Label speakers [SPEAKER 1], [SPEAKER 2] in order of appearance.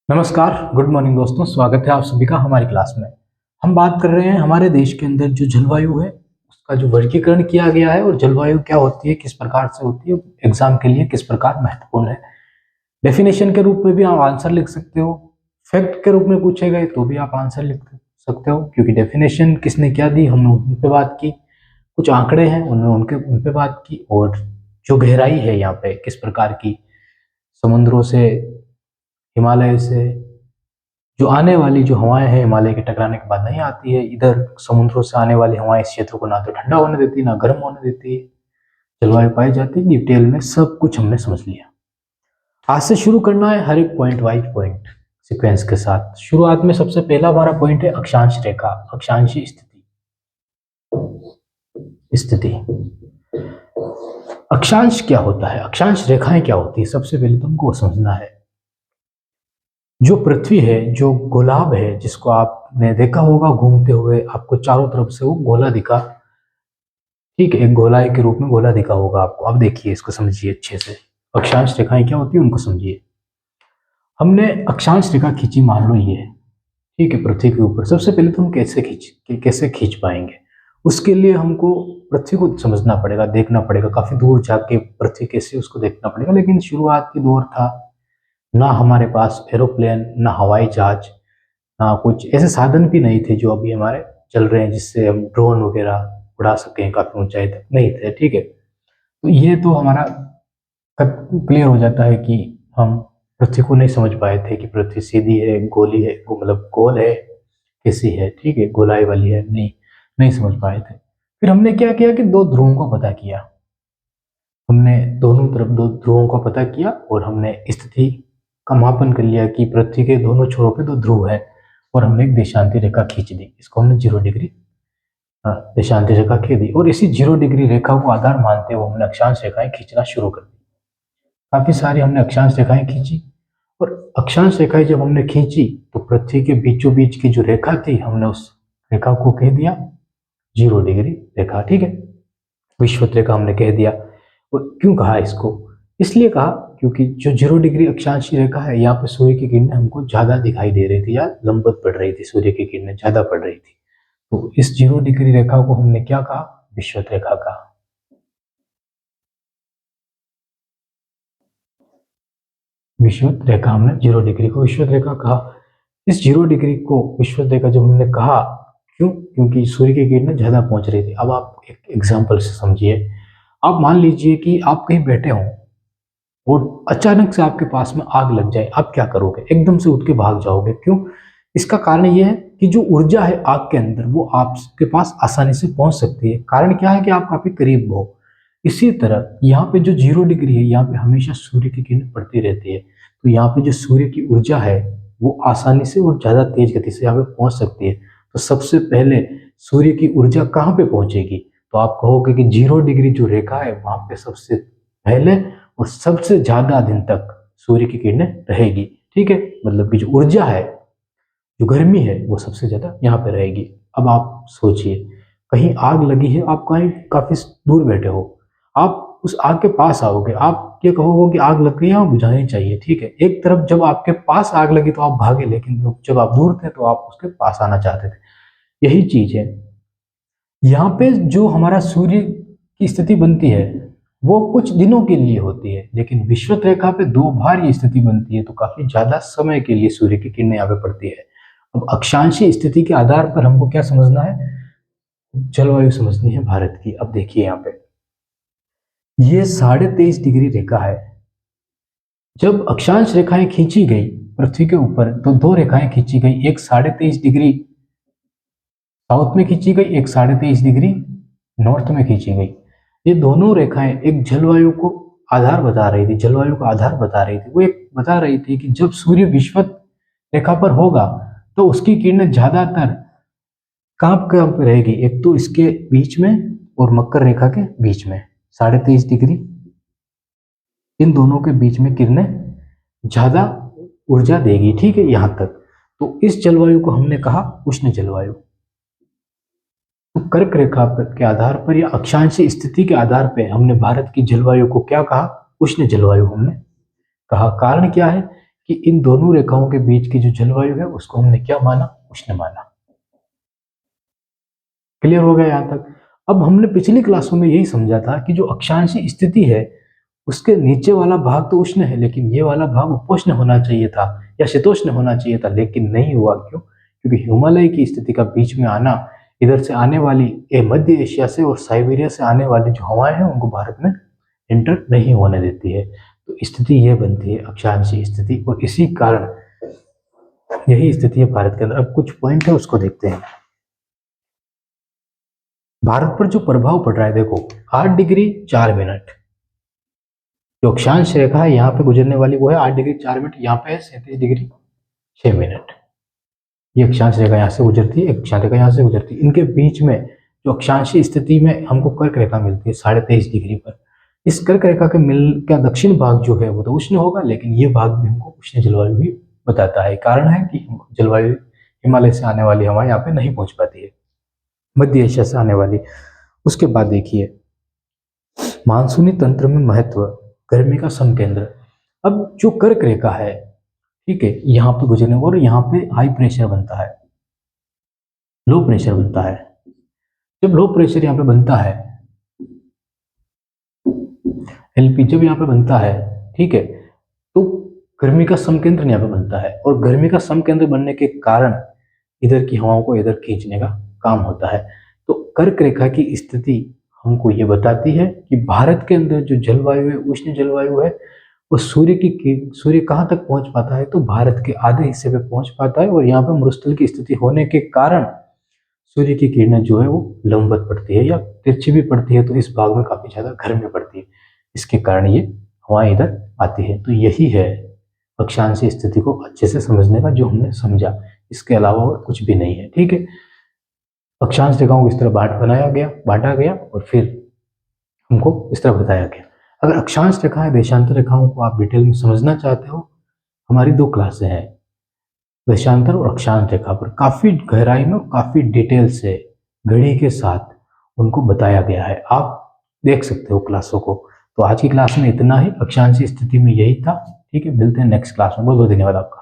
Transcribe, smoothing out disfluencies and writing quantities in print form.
[SPEAKER 1] नमस्कार, good morning दोस्तों। स्वागत है आप सभी का हमारी क्लास में। हम बात कर रहे हैं हमारे देश के अंदर जो जलवायु है उसका जो वर्गीकरण किया गया है और जलवायु क्या होती है, किस प्रकार से होती है, एग्जाम के लिए किस प्रकार महत्वपूर्ण है। डेफिनेशन के रूप में भी आप आंसर लिख सकते हो, फैक्ट के रूप में पूछे गए तो भी आप आंसर लिख सकते हो, क्योंकि डेफिनेशन किसने क्या दी हमने उन पे बात की, कुछ आंकड़े हैं उनके उन पे बात की, और जो गहराई है यहाँ पे किस प्रकार की, समुद्रों से, हिमालय से जो आने वाली जो हवाएं हैं हिमालय के टकराने के बाद नहीं आती है, इधर समुद्रों से आने वाली हवाएं इस क्षेत्र को ना तो ठंडा होने देती ना गर्म होने देती है, जलवायु पाई जाती है। डिटेल में सब कुछ हमने समझ लिया। आज से शुरू करना है हर एक पॉइंट वाइज पॉइंट सीक्वेंस के साथ। शुरुआत में सबसे पहला हमारा पॉइंट है अक्षांश रेखा, अक्षांशीय स्थिति। अक्षांश क्या होता है, अक्षांश रेखाएं क्या होती है, सबसे पहले तुमको समझना है। जो पृथ्वी है, जो गोलाब है, जिसको आपने देखा होगा घूमते हुए, आपको चारों तरफ से वो गोला दिखा, ठीक है, एक गोलाई के रूप में गोला दिखा होगा आपको। अब देखिए, इसको समझिए अच्छे से, अक्षांश रेखाएं क्या होती है उनको समझिए। हमने अक्षांश रेखा खींची, मान लो ये है, ठीक है, पृथ्वी के ऊपर। सबसे पहले तो हम कैसे खींच पाएंगे, उसके लिए हमको पृथ्वी को समझना पड़ेगा, देखना पड़ेगा, काफी दूर जाके पृथ्वी कैसे उसको देखना पड़ेगा। लेकिन शुरुआत की दौर था, ना हमारे पास एरोप्लेन, ना हवाई जहाज, ना कुछ ऐसे साधन भी नहीं थे जो अभी हमारे चल रहे हैं, जिससे हम ड्रोन वगैरह उड़ा सकें काफी ऊंचाई तक, नहीं थे, ठीक है। तो ये तो हमारा क्लियर हो जाता है कि हम पृथ्वी को नहीं समझ पाए थे कि पृथ्वी सीधी है, गोली है, मतलब गोल है, कैसी है, ठीक है, गोलाई वाली है, नहीं समझ पाए थे। फिर हमने क्या किया कि दो ध्रुवों को पता किया, हमने दोनों तरफ दो ध्रुवों का पता किया और हमने स्थिति का मापन कर लिया कि पृथ्वी के दोनों छोरों पे दो ध्रुव है, और हमने एक देशांती रेखा खींच दी, इसको हमने 0 डिग्री देशांती रेखा खींच दी। और इसी 0 डिग्री रेखा को आधार मानते हुए हमने अक्षांश रेखाएं खींचना शुरू कर दी। काफी सारी हमने अक्षांश रेखाएं खींची, और अक्षांश रेखाएं जब हमने खींची तो पृथ्वी के बीचों बीच की जो रेखा थी, हमने उस रेखा को कह दिया 0 डिग्री रेखा, ठीक है, विषुवत रेखा हमने कह दिया। और क्यों कहा इसको, इसलिए कहा क्योंकि जो 0 डिग्री अक्षांशीय रेखा है, यहाँ पे सूर्य की किरणें हमको ज्यादा दिखाई दे रही थी, या लंबवत पड़ रही थी, सूर्य की किरणें ज्यादा पड़ रही थी। तो इस 0 डिग्री रेखा को हमने क्या कहा, विषुवत रेखा कहा। विषुवत रेखा, हमने 0 डिग्री को विषुवत रेखा कहा। इस 0 डिग्री को विषुवत रेखा जब हमने कहा, क्यों, क्योंकि सूर्य की किरणें ज्यादा पहुंच रही थी। अब आप एक एग्जाम्पल से समझिए। आप मान लीजिए कि आप कहीं बैठे हो और अचानक से आपके पास में आग लग जाए, आप क्या करोगे, एकदम से उठ के भाग जाओगे, क्यों? इसका कारण ये है कि जो ऊर्जा है आग के अंदर, वो आपके पास आसानी से पहुंच सकती है। कारण क्या है कि आप काफी करीब हो। इसी तरह यहाँ पे जो 0 डिग्री है, यहाँ पे हमेशा सूर्य की किरण पड़ती रहती है, तो यहाँ पे जो सूर्य की ऊर्जा है वो आसानी से और ज्यादा तेज गति से यहाँ पे पहुंच सकती है। तो सबसे पहले सूर्य की ऊर्जा कहाँ पे पहुंचेगी, तो आप कहोगे कि 0 डिग्री जो रेखा है वहां पे सबसे पहले और सबसे ज्यादा दिन तक सूर्य की किरणें रहेगी, ठीक है, मतलब कि जो ऊर्जा है, जो गर्मी है, वो सबसे ज्यादा यहाँ पे रहेगी। अब आप सोचिए, कहीं आग लगी है, आप कहीं काफी दूर बैठे हो, आप उस आग के पास आओगे, आप ये कहोगे कि आग लग गई है, बुझानी चाहिए, ठीक है। एक तरफ जब आपके पास आग लगी तो आप भागे, लेकिन जब आप दूर थे तो आप उसके पास आना चाहते थे। यही चीज है, यहाँ पे जो हमारा सूर्य की स्थिति बनती है वो कुछ दिनों के लिए होती है, लेकिन विषुवत रेखा पे 2 बार ये स्थिति बनती है, तो काफी ज्यादा समय के लिए सूर्य की किरणें यहाँ पे पड़ती है। अब अक्षांशीय स्थिति के आधार पर हमको क्या समझना है, जलवायु समझनी है भारत की। अब देखिए यहाँ पे ये 23.5 डिग्री रेखा है। जब अक्षांश रेखाएं खींची गई पृथ्वी के ऊपर, तो 2 रेखाएं खींची गई, एक 23.5 डिग्री साउथ में खींची गई, एक 23.5 डिग्री नॉर्थ में खींची गई। ये दोनों रेखाएं एक जलवायु को आधार बता रही थी, जलवायु का आधार बता रही थी। वो एक बता रही थी कि जब सूर्य विषुवत रेखा पर होगा तो उसकी किरणें ज्यादातर कहाँ कहाँ पे रहेगी, एक तो इसके बीच में और मकर रेखा के बीच में 23.5 डिग्री, इन दोनों के बीच में किरणें ज्यादा ऊर्जा देगी, ठीक है, यहां तक। तो इस जलवायु को हमने कहा उष्ण जलवायु। तो कर्क रेखा के आधार पर या अक्षांशीय स्थिति के आधार पर हमने भारत की जलवायु को क्या कहा, उष्ण जलवायु हमने कहा। कारण क्या है कि इन दोनों रेखाओं के बीच की जो जलवायु है उसको हमने क्या माना, उष्ण माना। क्लियर हो गया यहाँ तक। अब हमने पिछली क्लासों में यही समझा था कि जो अक्षांशीय स्थिति है उसके नीचे वाला भाग तो उष्ण है, लेकिन ये वाला भाग उपोष्ण होना चाहिए था या शीतोष्ण होना चाहिए था, लेकिन नहीं हुआ। क्यों? क्योंकि हिमालय की स्थिति का बीच में आना, इधर से आने वाली मध्य एशिया से और साइबेरिया से आने वाली जो हवाएं हैं उनको भारत में एंटर नहीं होने देती है। तो स्थिति यह बनती है अक्षांशीय स्थिति, और इसी कारण यही स्थिति है भारत के अंदर। अब कुछ पॉइंट है उसको देखते हैं। भारत पर जो प्रभाव पड़ रहा है, देखो 8 डिग्री 4 मिनट जो अक्षांश रेखा है यहाँ पे गुजरने वाली वो है 8 डिग्री 4 मिनट, यहाँ पे है 37 डिग्री 6 मिनट। ये अक्षांश रेखा यहाँ से गुजरती है, अक्षांश रेखा यहाँ से गुजरती है। इनके बीच में जो अक्षांशीय स्थिति में हमको कर्क रेखा मिलती है 23.5 डिग्री पर। इस कर्क रेखा के मिल का दक्षिण भाग जो है वो तो उष्ण होगा, लेकिन ये भाग भी हमको उष्ण जलवायु भी बताता है। कारण है कि जलवायु हिमालय से आने वाली हवा यहाँ पे नहीं पहुंच पाती है, मध्य एशिया से आने वाली। उसके बाद देखिए मानसूनी तंत्र में महत्व, गर्मी का समकेंद्र। अब जो कर्क रेखा है, ठीक है, यहाँ पे गुजरने और यहाँ पे हाई प्रेशर बनता है, लो प्रेशर बनता है। जब लो प्रेशर यहाँ पे बनता है, एलपी जब यहाँ पे बनता है, ठीक है, तो गर्मी का समकेंद्र यहाँ पे बनता है, और गर्मी का समकेंद्र बनने के कारण इधर की हवाओं को इधर खींचने का काम होता है। तो कर्क रेखा की स्थिति हमको ये बताती है कि भारत के अंदर जो जलवायु है, उष्ण जलवायु है, वो सूर्य कहाँ तक पहुंच पाता है, तो भारत के आधे हिस्से पे पहुंच पाता है। और यहाँ पे मरुस्थल की स्थिति होने के कारण सूर्य की किरणें जो है वो लंबवत पड़ती है या तिरछी भी पड़ती है, तो इस भाग में काफी ज्यादा गर्मी पड़ती है। इसके कारण ये हवाएं इधर आती है। तो यही है अक्षांशीय स्थिति को अच्छे से समझने का जो हमने समझा, इसके अलावा और कुछ भी नहीं है। ठीक है, अक्षांश रेखाओं को इस तरह बांटा गया और फिर हमको इस तरह बताया गया। अगर अक्षांश रेखाएं देशांतर रेखाओं को आप डिटेल में समझना चाहते हो, हमारी 2 क्लासें हैं, देशांतर और अक्षांश रेखा पर काफी गहराई में, काफी डिटेल से घड़ी के साथ उनको बताया गया है। आप देख सकते हो क्लासों को। तो आज की क्लास में इतना ही, अक्षांशीय स्थिति में यही था। ठीक है, मिलते हैं नेक्स्ट क्लास में। बहुत बहुत धन्यवाद आपका।